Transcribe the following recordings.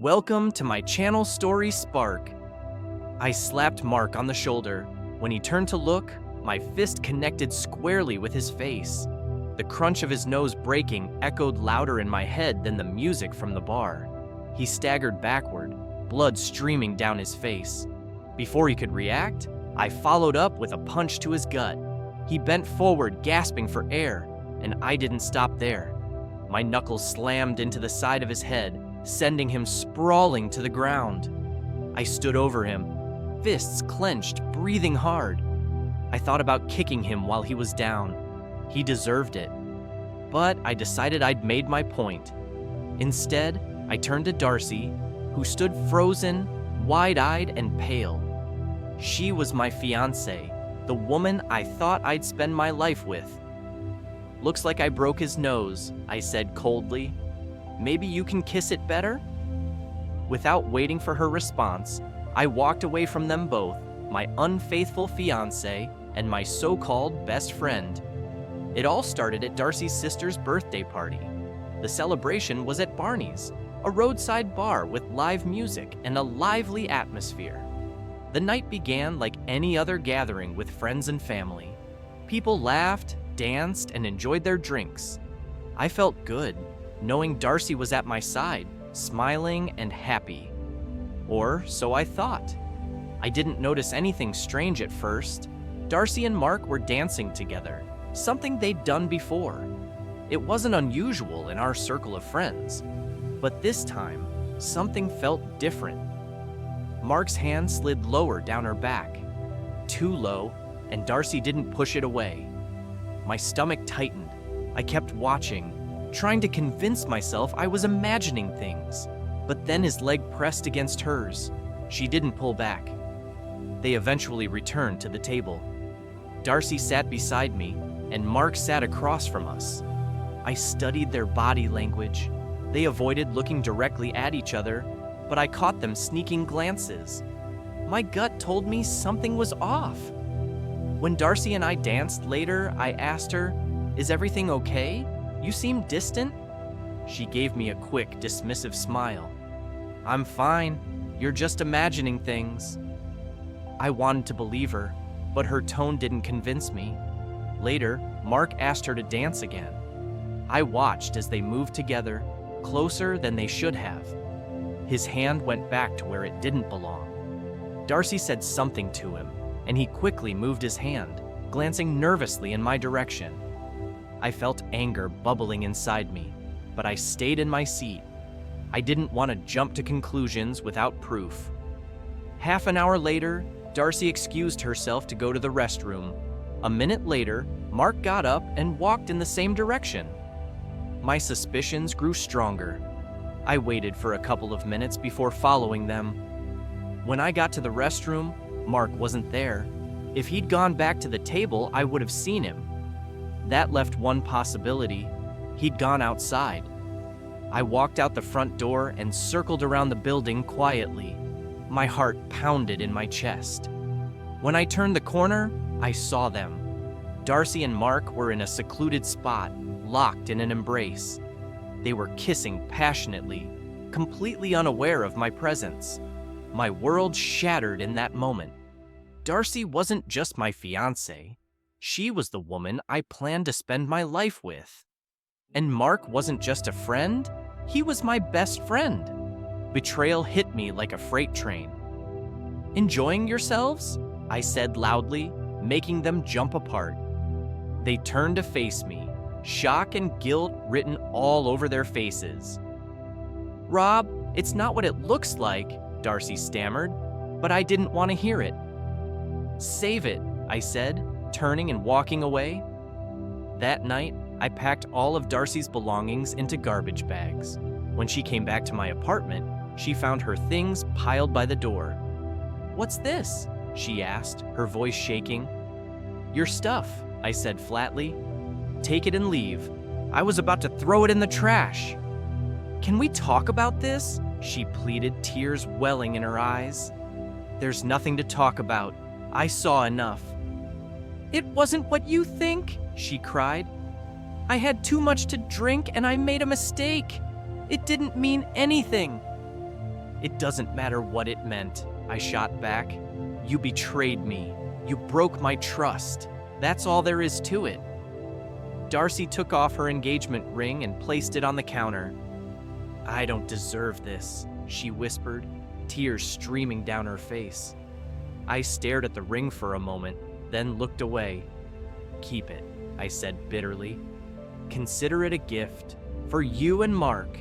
Welcome to my channel Story Spark. I slapped Mark on the shoulder. When he turned to look, my fist connected squarely with his face. The crunch of his nose breaking echoed louder in my head than the music from the bar. He staggered backward, blood streaming down his face. Before he could react, I followed up with a punch to his gut. He bent forward, gasping for air, and I didn't stop there. My knuckles slammed into the side of his head, sending him sprawling to the ground. I stood over him, fists clenched, breathing hard. I thought about kicking him while he was down. He deserved it. But I decided I'd made my point. Instead, I turned to Darcy, who stood frozen, wide-eyed, and pale. She was my fiancée, the woman I thought I'd spend my life with. "Looks like I broke his nose," I said coldly. "Maybe you can kiss it better?" Without waiting for her response, I walked away from them both, my unfaithful fiancé and my so-called best friend. It all started at Darcy's sister's birthday party. The celebration was at Barney's, a roadside bar with live music and a lively atmosphere. The night began like any other gathering with friends and family. People laughed, danced, and enjoyed their drinks. I felt good, knowing Darcy was at my side, smiling and happy. Or so I thought. I didn't notice anything strange at first. Darcy and Mark were dancing together, something they'd done before. It wasn't unusual in our circle of friends, but this time, something felt different. Mark's hand slid lower down her back, too low, and Darcy didn't push it away. My stomach tightened. I kept watching, trying to convince myself I was imagining things. But then his leg pressed against hers. She didn't pull back. They eventually returned to the table. Darcy sat beside me, and Mark sat across from us. I studied their body language. They avoided looking directly at each other, but I caught them sneaking glances. My gut told me something was off. When Darcy and I danced later, I asked her, "Is everything okay? You seem distant." She gave me a quick, dismissive smile. "I'm fine. You're just imagining things." I wanted to believe her, but her tone didn't convince me. Later, Mark asked her to dance again. I watched as they moved together, closer than they should have. His hand went back to where it didn't belong. Darcy said something to him, and he quickly moved his hand, glancing nervously in my direction. I felt anger bubbling inside me, but I stayed in my seat. I didn't want to jump to conclusions without proof. Half an hour later, Darcy excused herself to go to the restroom. A minute later, Mark got up and walked in the same direction. My suspicions grew stronger. I waited for a couple of minutes before following them. When I got to the restroom, Mark wasn't there. If he'd gone back to the table, I would have seen him. That left one possibility. He'd gone outside. I walked out the front door and circled around the building quietly. My heart pounded in my chest. When I turned the corner, I saw them. Darcy and Mark were in a secluded spot, locked in an embrace. They were kissing passionately, completely unaware of my presence. My world shattered in that moment. Darcy wasn't just my fiancée. She was the woman I planned to spend my life with. And Mark wasn't just a friend, he was my best friend. Betrayal hit me like a freight train. "Enjoying yourselves?" I said loudly, making them jump apart. They turned to face me, shock and guilt written all over their faces. "Rob, it's not what it looks like," Darcy stammered, but I didn't want to hear it. "Save it," I said, turning and walking away. That night, I packed all of Darcy's belongings into garbage bags. When she came back to my apartment, she found her things piled by the door. "What's this?" she asked, her voice shaking. "Your stuff," I said flatly. "Take it and leave." I was about to throw it in the trash. "Can we talk about this?" she pleaded, tears welling in her eyes. "There's nothing to talk about. I saw enough." "It wasn't what you think," she cried. "I had too much to drink and I made a mistake. It didn't mean anything." It doesn't matter what it meant, I shot back. You betrayed me. You broke my trust. That's all there is to it. Darcy took off her engagement ring and placed it on the counter. I don't deserve this, she whispered, tears streaming down her face. I stared at the ring for a moment, then looked away. Keep it, I said bitterly. Consider it a gift for you and Mark.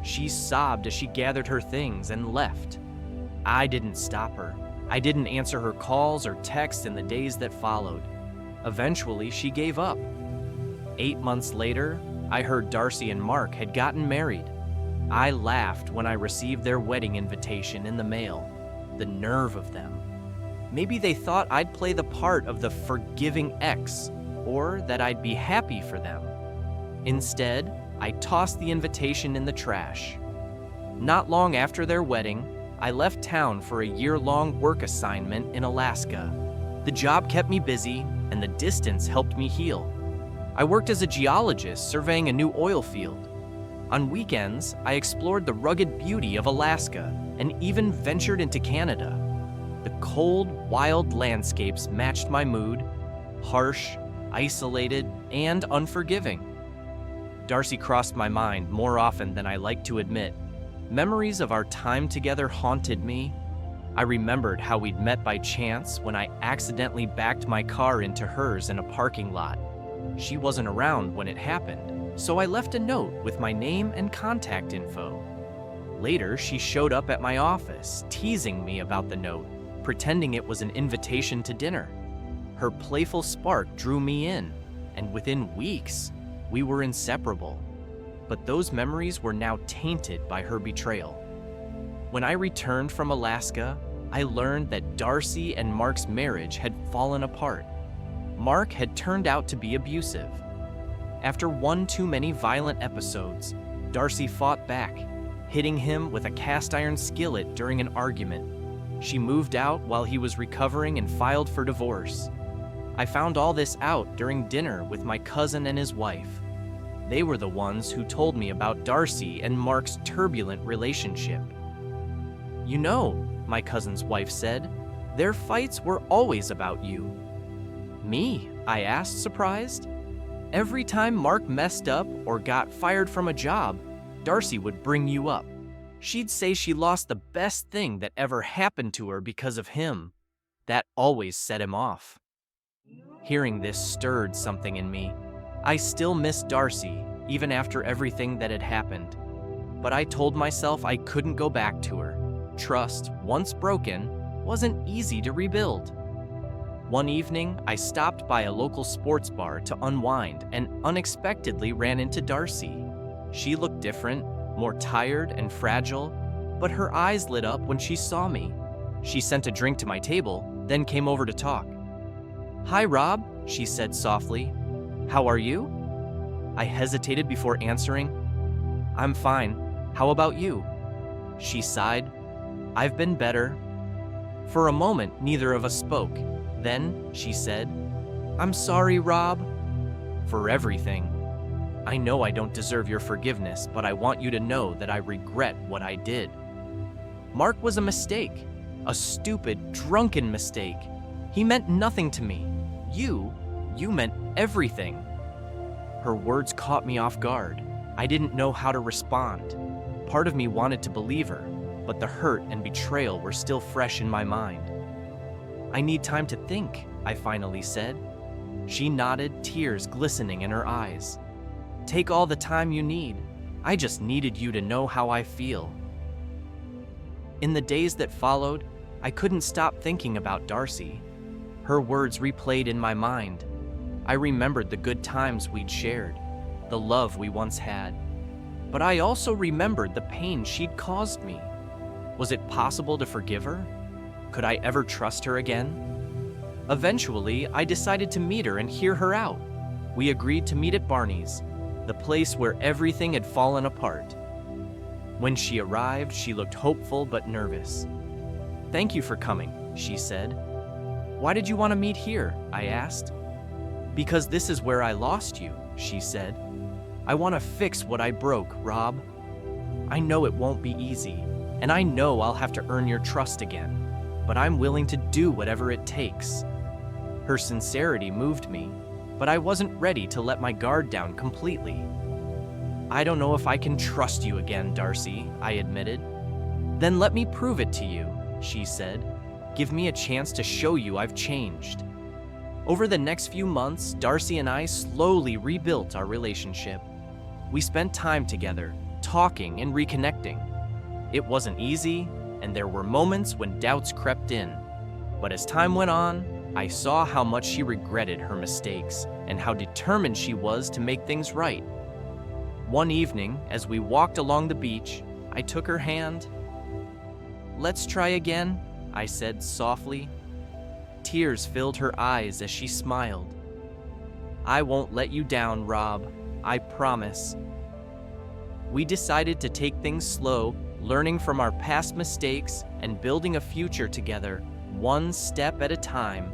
She sobbed as she gathered her things and left. I didn't stop her. I didn't answer her calls or texts in the days that followed. Eventually, she gave up. 8 months later, I heard Darcy and Mark had gotten married. I laughed when I received their wedding invitation in the mail. The nerve of them. Maybe they thought I'd play the part of the forgiving ex, or that I'd be happy for them. Instead, I tossed the invitation in the trash. Not long after their wedding, I left town for a year-long work assignment in Alaska. The job kept me busy, and the distance helped me heal. I worked as a geologist surveying a new oil field. On weekends, I explored the rugged beauty of Alaska and even ventured into Canada. The cold, wild landscapes matched my mood, harsh, isolated, and unforgiving. Darcy crossed my mind more often than I like to admit. Memories of our time together haunted me. I remembered how we'd met by chance when I accidentally backed my car into hers in a parking lot. She wasn't around when it happened, so I left a note with my name and contact info. Later, she showed up at my office, teasing me about the note, pretending it was an invitation to dinner. Her playful spark drew me in, and within weeks, we were inseparable. But those memories were now tainted by her betrayal. When I returned from Alaska, I learned that Darcy and Mark's marriage had fallen apart. Mark had turned out to be abusive. After one too many violent episodes, Darcy fought back, hitting him with a cast iron skillet during an argument. She moved out while he was recovering and filed for divorce. I found all this out during dinner with my cousin and his wife. They were the ones who told me about Darcy and Mark's turbulent relationship. You know, my cousin's wife said, their fights were always about you. Me? I asked, surprised. Every time Mark messed up or got fired from a job, Darcy would bring you up. She'd say she lost the best thing that ever happened to her because of him. That always set him off. Hearing this stirred something in me. I still missed Darcy, even after everything that had happened. But I told myself I couldn't go back to her. Trust, once broken, wasn't easy to rebuild. One evening, I stopped by a local sports bar to unwind and unexpectedly ran into Darcy. She looked different, more tired and fragile, but her eyes lit up when she saw me. She sent a drink to my table, then came over to talk. "Hi, Rob," she said softly. "How are you?" I hesitated before answering. "I'm fine. How about you?" She sighed. "I've been better." For a moment, neither of us spoke. Then she said, "I'm sorry, Rob." "For everything. I know I don't deserve your forgiveness, but I want you to know that I regret what I did. Mark was a mistake, a stupid, drunken mistake. He meant nothing to me. You meant everything." Her words caught me off guard. I didn't know how to respond. Part of me wanted to believe her, but the hurt and betrayal were still fresh in my mind. "I need time to think," I finally said. She nodded, tears glistening in her eyes. "Take all the time you need. I just needed you to know how I feel." In the days that followed, I couldn't stop thinking about Darcy. Her words replayed in my mind. I remembered the good times we'd shared, the love we once had. But I also remembered the pain she'd caused me. Was it possible to forgive her? Could I ever trust her again? Eventually, I decided to meet her and hear her out. We agreed to meet at Barney's, the place where everything had fallen apart. When she arrived, she looked hopeful but nervous. "Thank you for coming," she said. "Why did you want to meet here?" I asked. "Because this is where I lost you," she said. "I want to fix what I broke, Rob. I know it won't be easy, and I know I'll have to earn your trust again, but I'm willing to do whatever it takes." Her sincerity moved me, but I wasn't ready to let my guard down completely. "I don't know if I can trust you again, Darcy," I admitted. "Then let me prove it to you," she said. "Give me a chance to show you I've changed." Over the next few months, Darcy and I slowly rebuilt our relationship. We spent time together, talking and reconnecting. It wasn't easy, and there were moments when doubts crept in. But as time went on, I saw how much she regretted her mistakes and how determined she was to make things right. One evening, as we walked along the beach, I took her hand. "Let's try again," I said softly. Tears filled her eyes as she smiled. "I won't let you down, Rob. I promise." We decided to take things slow, learning from our past mistakes and building a future together, one step at a time.